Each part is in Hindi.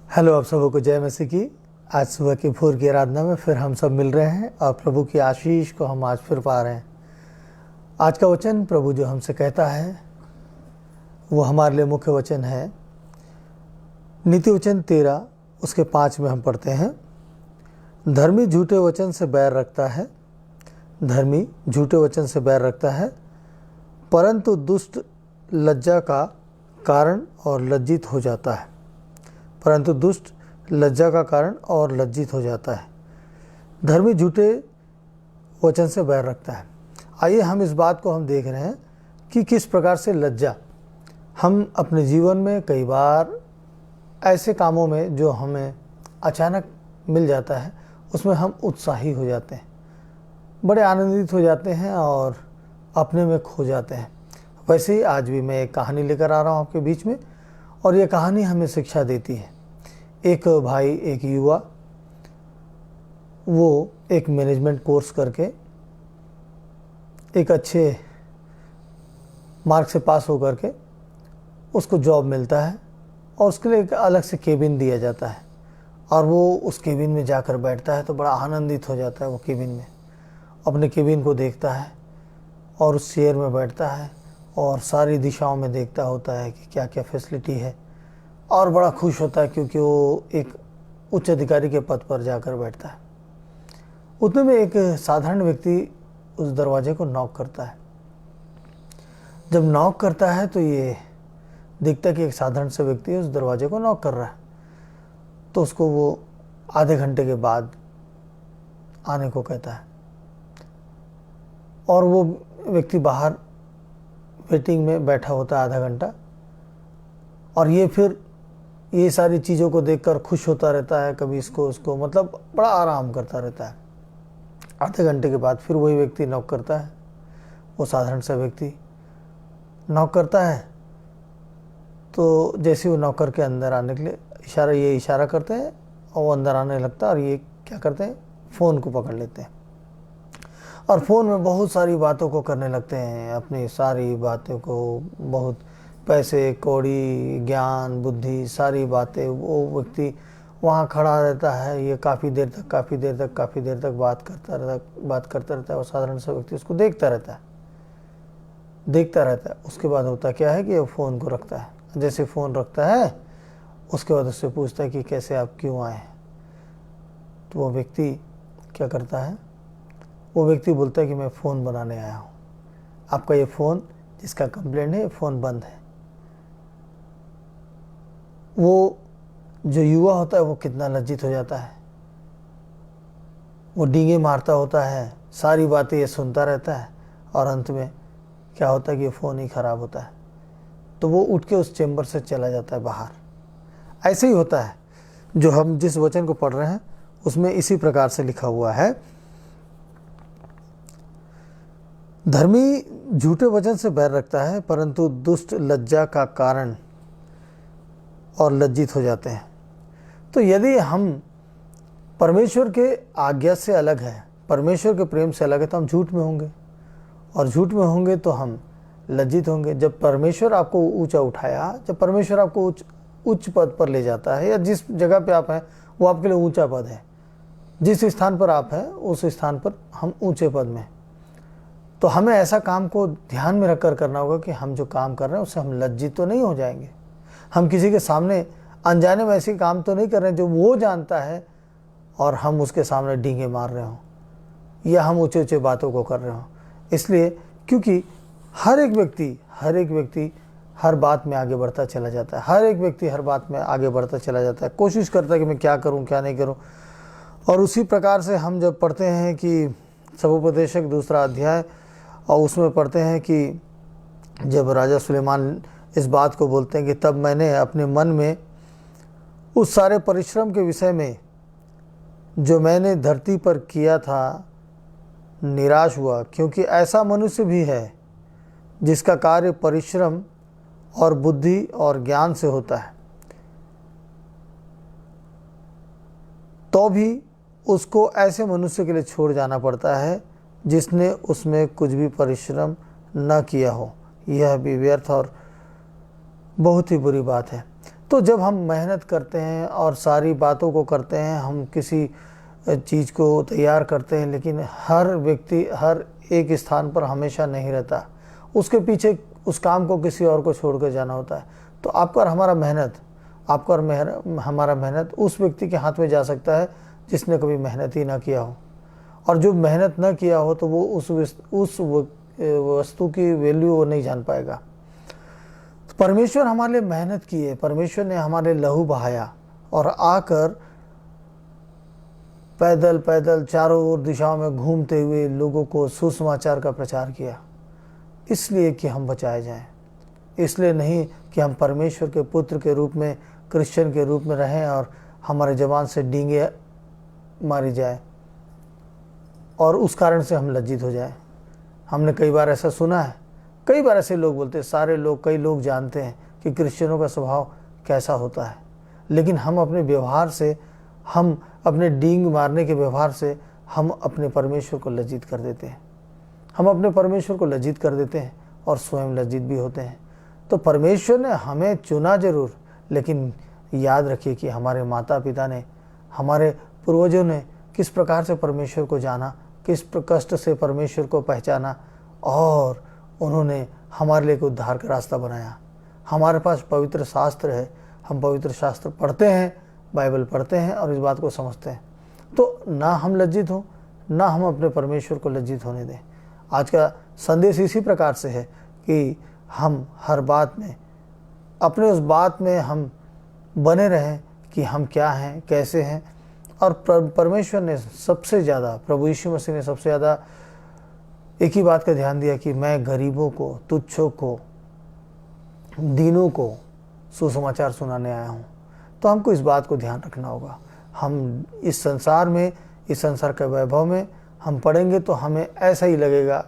हेलो, आप सबों को जय मसीह की। आज सुबह की भोर की आराधना में फिर हम सब मिल रहे हैं और प्रभु की आशीष को हम आज फिर पा रहे हैं। आज का वचन प्रभु जो हमसे कहता है वो हमारे लिए मुख्य वचन है। नीति वचन 13 उसके 5 में हम पढ़ते हैं, धर्मी झूठे वचन से बैर रखता है, धर्मी झूठे वचन से बैर रखता है, परंतु दुष्ट लज्जा का कारण और लज्जित हो जाता है। परंतु दुष्ट लज्जा का कारण और लज्जित हो जाता है। धर्मी झूठे वचन से बैर रखता है। आइए हम इस बात को हम देख रहे हैं कि किस प्रकार से लज्जा हम अपने जीवन में कई बार ऐसे कामों में जो हमें अचानक मिल जाता है उसमें हम उत्साही हो जाते हैं, बड़े आनंदित हो जाते हैं और अपने में खो जाते हैं। वैसे ही आज भी मैं एक कहानी लेकर आ रहा हूँ आपके बीच में, और ये कहानी हमें शिक्षा देती है। एक भाई, एक युवा, वो एक मैनेजमेंट कोर्स करके एक अच्छे मार्क से पास होकर के उसको जॉब मिलता है और उसके लिए एक अलग से केबिन दिया जाता है और वो उस केबिन में जाकर बैठता है तो बड़ा आनंदित हो जाता है। वो केबिन में अपने केबिन को देखता है और उस चेयर में बैठता है और सारी दिशाओं में देखता होता है कि क्या क्या फैसिलिटी है और बड़ा खुश होता है क्योंकि वो एक उच्च अधिकारी के पद पर जाकर बैठता है। उतने में एक साधारण व्यक्ति उस दरवाजे को नॉक करता है। जब नॉक करता है तो ये दिखता है कि एक साधारण से व्यक्ति उस दरवाजे को नॉक कर रहा है, तो उसको वो आधे घंटे के बाद आने को कहता है और वो व्यक्ति बाहर वेटिंग में बैठा होता है आधा घंटा, और ये फिर ये सारी चीज़ों को देखकर खुश होता रहता है, कभी इसको उसको, मतलब बड़ा आराम करता रहता है। आधे घंटे के बाद फिर वही व्यक्ति नॉक करता है। वो साधारण सा व्यक्ति नॉक करता है तो जैसे वो नौकर के अंदर आने के लिए इशारा करते हैं और वो अंदर आने लगता है और ये क्या करते हैं, फ़ोन को पकड़ लेते हैं और फ़ोन में बहुत सारी बातों को करने लगते हैं, अपनी सारी बातों को, बहुत पैसे कौड़ी रहता बुद्धि सारी बातें। वो व्यक्ति वहाँ खड़ा रहता है, ये काफ़ी देर तक बात करता रहता है। वो साधारण सा व्यक्ति उसको देखता रहता है। उसके बाद होता क्या है कि वो फ़ोन को रखता है। जैसे फ़ोन रखता है उसके बाद उससे पूछता है कि कैसे आप क्यों आए। तो वो व्यक्ति क्या करता है, वो व्यक्ति बोलता है कि मैं फ़ोन बनाने आया हूँ, आपका ये फ़ोन जिसका कंप्लेंट है ये फ़ोन बंद है। वो जो युवा होता है वो कितना लज्जित हो जाता है, वो डींगे मारता होता है, सारी बातें ये सुनता रहता है और अंत में क्या होता है कि ये फ़ोन ही ख़राब होता है। तो वो उठ के उस चैम्बर से चला जाता है बाहर। ऐसे ही होता है जो हम जिस वचन को पढ़ रहे हैं उसमें इसी प्रकार से लिखा हुआ है, धर्मी झूठे वचन से बैर रखता है परंतु दुष्ट लज्जा का कारण और लज्जित हो जाते हैं। तो यदि हम परमेश्वर के आज्ञा से अलग है, परमेश्वर के प्रेम से अलग है, तो हम झूठ में होंगे और झूठ में होंगे तो हम लज्जित होंगे। जब परमेश्वर आपको ऊंचा उठाया, जब परमेश्वर आपको उच्च पद पर ले जाता है, या जिस जगह पे आप हैं वो आपके लिए ऊंचा पद है, जिस स्थान पर आप हैं उस स्थान पर हम ऊंचे पद में, तो हमें ऐसा काम को ध्यान में रखकर करना होगा कि हम जो काम कर रहे हैं उससे हम लज्जित तो नहीं हो जाएंगे। हम किसी के सामने अनजाने में ऐसे काम तो नहीं कर रहे हैं जो वो जानता है और हम उसके सामने डींगे मार रहे हों या हम ऊंचे ऊंचे बातों को कर रहे हों। इसलिए क्योंकि हर एक व्यक्ति हर बात में आगे बढ़ता चला जाता है, हर एक व्यक्ति हर बात में आगे बढ़ता चला जाता है, कोशिश करता है कि मैं क्या करूं क्या नहीं करूं। और उसी प्रकार से हम जब पढ़ते हैं कि सभोपदेशक 2 अध्याय, और उसमें पढ़ते हैं कि जब राजा सुलेमान इस बात को बोलते हैं कि तब मैंने अपने मन में उस सारे परिश्रम के विषय में जो मैंने धरती पर किया था निराश हुआ, क्योंकि ऐसा मनुष्य भी है जिसका कार्य परिश्रम और बुद्धि और ज्ञान से होता है, तो भी उसको ऐसे मनुष्य के लिए छोड़ जाना पड़ता है जिसने उसमें कुछ भी परिश्रम न किया हो। यह भी व्यर्थ और बहुत ही बुरी बात है। तो जब हम मेहनत करते हैं और सारी बातों को करते हैं, हम किसी चीज़ को तैयार करते हैं, लेकिन हर व्यक्ति हर एक स्थान पर हमेशा नहीं रहता, उसके पीछे उस काम को किसी और को छोड़ कर जाना होता है। तो आपका और हमारा मेहनत, आपका और हमारा मेहनत उस व्यक्ति के हाथ में जा सकता है जिसने कभी मेहनत ही ना किया हो, और जो मेहनत ना किया हो तो वो उस वस्तु की वैल्यू वो नहीं जान पाएगा। परमेश्वर हमारे लिए मेहनत की है, परमेश्वर ने हमारे लहू बहाया और आकर पैदल पैदल चारों ओर दिशाओं में घूमते हुए लोगों को सुसमाचार का प्रचार किया, इसलिए कि हम बचाए जाएं, इसलिए नहीं कि हम परमेश्वर के पुत्र के रूप में, क्रिश्चियन के रूप में रहें और हमारे ज़बान से डींगे मारी जाए और उस कारण से हम लज्जित हो जाएं। हमने कई बार ऐसा सुना है, कई बार ऐसे लोग बोलते हैं, सारे लोग, कई लोग जानते हैं कि क्रिश्चियनों का स्वभाव कैसा होता है, लेकिन हम अपने व्यवहार से, हम अपने डींग मारने के व्यवहार से हम अपने परमेश्वर को लज्जित कर देते हैं। हम अपने परमेश्वर को लज्जित कर देते हैं और स्वयं लज्जित भी होते हैं। तो परमेश्वर ने हमें चुना जरूर, लेकिन याद रखिए कि हमारे माता पिता ने, हमारे पूर्वजों ने किस प्रकार से परमेश्वर को जाना, किस कष्ट से परमेश्वर को पहचाना, और उन्होंने हमारे लिए एक उद्धार का रास्ता बनाया। हमारे पास पवित्र शास्त्र है, हम पवित्र शास्त्र पढ़ते हैं, बाइबल पढ़ते हैं और इस बात को समझते हैं। तो ना हम लज्जित हों, ना हम अपने परमेश्वर को लज्जित होने दें। आज का संदेश इसी प्रकार से है कि हम हर बात में, अपने उस बात में हम बने रहें कि हम क्या हैं, कैसे हैं। और परमेश्वर ने सबसे ज़्यादा, प्रभु यीशु मसीह ने सबसे ज़्यादा एक ही बात का ध्यान दिया कि मैं गरीबों को, तुच्छों को, दीनों को सुसमाचार सुनाने आया हूँ। तो हमको इस बात को ध्यान रखना होगा। हम इस संसार में, इस संसार के वैभव में हम पढ़ेंगे तो हमें ऐसा ही लगेगा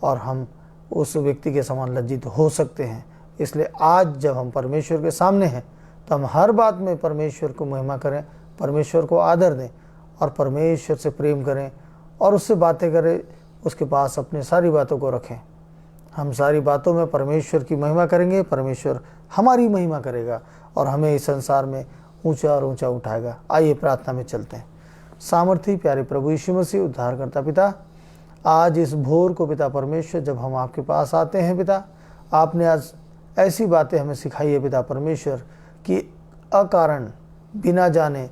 और हम उस व्यक्ति के समान लज्जित हो सकते हैं। इसलिए आज जब हम परमेश्वर के सामने हैं तो हम हर बात में परमेश्वर को महिमा करें, परमेश्वर को आदर दें और परमेश्वर से प्रेम करें और उससे बातें करें, उसके पास अपनी सारी बातों को रखें। हम सारी बातों में परमेश्वर की महिमा करेंगे, परमेश्वर हमारी महिमा करेगा और हमें इस संसार में ऊंचा और ऊंचा उठाएगा। आइए प्रार्थना में चलते हैं। सामर्थी प्यारे प्रभु यीशु मसीह, उद्धारकर्ता पिता, आज इस भोर को पिता परमेश्वर जब हम आपके पास आते हैं पिता, आपने आज ऐसी बातें हमें सिखाई है पिता परमेश्वर कि अकारण बिना जाने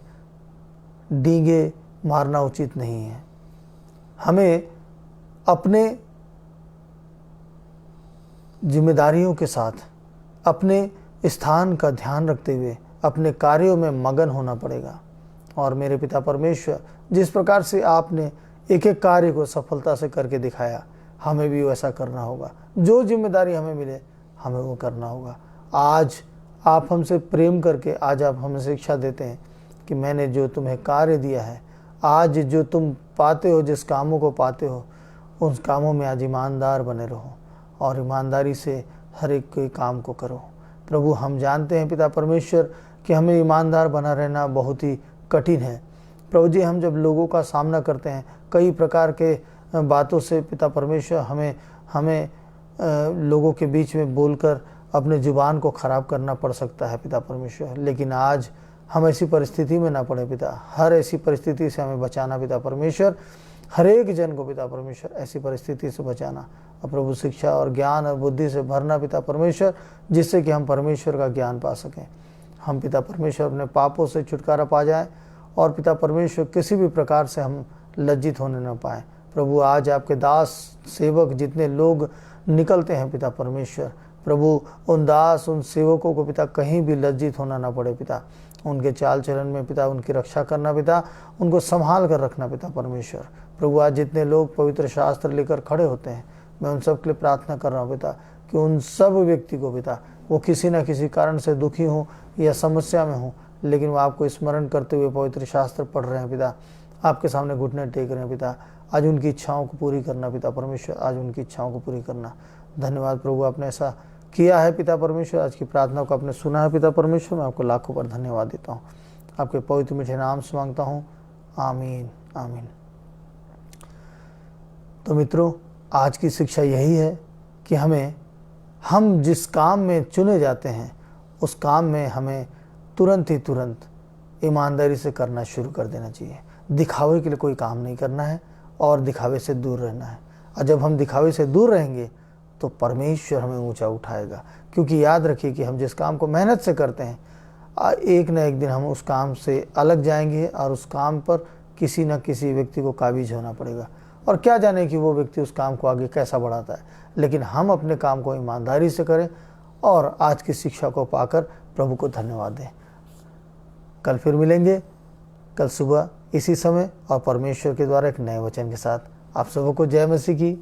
डींगे मारना उचित नहीं है। हमें अपने जिम्मेदारियों के साथ अपने स्थान का ध्यान रखते हुए अपने कार्यों में मगन होना पड़ेगा। और मेरे पिता परमेश्वर, जिस प्रकार से आपने एक एक कार्य को सफलता से करके दिखाया, हमें भी वैसा करना होगा। जो जिम्मेदारी हमें मिले हमें वो करना होगा। आज आप हमसे प्रेम करके आज आप हमें शिक्षा देते हैं कि मैंने जो तुम्हें कार्य दिया है, आज जो तुम पाते हो, जिस कामों को पाते हो, उन कामों में आज ईमानदार बने रहो और ईमानदारी से हर एक कोई काम को करो। प्रभु, हम जानते हैं पिता परमेश्वर कि हमें ईमानदार बना रहना बहुत ही कठिन है। प्रभु जी, हम जब लोगों का सामना करते हैं कई प्रकार के बातों से पिता परमेश्वर, हमें लोगों के बीच में बोलकर अपने जुबान को ख़राब करना पड़ सकता है पिता परमेश्वर, लेकिन आज हम ऐसी परिस्थिति में ना पड़े पिता। हर ऐसी परिस्थिति से हमें बचाना पिता परमेश्वर, हर एक जन को पिता परमेश्वर ऐसी परिस्थिति से बचाना। और प्रभु, शिक्षा और ज्ञान और बुद्धि से भरना पिता परमेश्वर, जिससे कि हम परमेश्वर का ज्ञान पा सकें। हम पिता परमेश्वर अपने पापों से छुटकारा पा जाएं और पिता परमेश्वर किसी भी प्रकार से हम लज्जित होने न पाएँ। प्रभु, आज आपके दास सेवक जितने लोग निकलते हैं पिता परमेश्वर, प्रभु उन दास, उन सेवकों को पिता कहीं भी लज्जित होना ना पड़े पिता। उनके चाल चलन में पिता उनकी रक्षा करना पिता, उनको संभाल कर रखना पिता परमेश्वर। प्रभु, आज जितने लोग पवित्र शास्त्र लेकर खड़े होते हैं, मैं उन सब के लिए प्रार्थना कर रहा हूँ पिता कि उन सब व्यक्ति को पिता, वो किसी न किसी कारण से दुखी हों या समस्या में हों, लेकिन वो आपको स्मरण करते हुए पवित्र शास्त्र पढ़ रहे हैं पिता, आपके सामने घुटने टेक रहे हैं पिता। आज उनकी इच्छाओं को पूरी करना पिता परमेश्वर, आज उनकी इच्छाओं को पूरी करना। धन्यवाद प्रभु, आपने ऐसा किया है पिता परमेश्वर। आज की प्रार्थना को आपने सुना है पिता परमेश्वर, मैं आपको लाखों बार धन्यवाद देता हूँ। आपके पवित्र मीठे नाम से मांगता हूँ, आमीन आमीन। तो मित्रों, आज की शिक्षा यही है कि हम जिस काम में चुने जाते हैं उस काम में हमें तुरंत ईमानदारी से करना शुरू कर देना चाहिए। दिखावे के लिए कोई काम नहीं करना है और दिखावे से दूर रहना है। और जब हम दिखावे से दूर रहेंगे तो परमेश्वर हमें ऊंचा उठाएगा, क्योंकि याद रखिए कि हम जिस काम को मेहनत से करते हैं एक न एक दिन हम उस काम से अलग जाएंगे और उस काम पर किसी न किसी व्यक्ति को काबिज होना पड़ेगा। और क्या जाने कि वो व्यक्ति उस काम को आगे कैसा बढ़ाता है, लेकिन हम अपने काम को ईमानदारी से करें और आज की शिक्षा को पाकर प्रभु को धन्यवाद दें। कल फिर मिलेंगे, कल सुबह इसी समय और परमेश्वर के द्वारा एक नए वचन के साथ। आप सबों को जय मसीह की।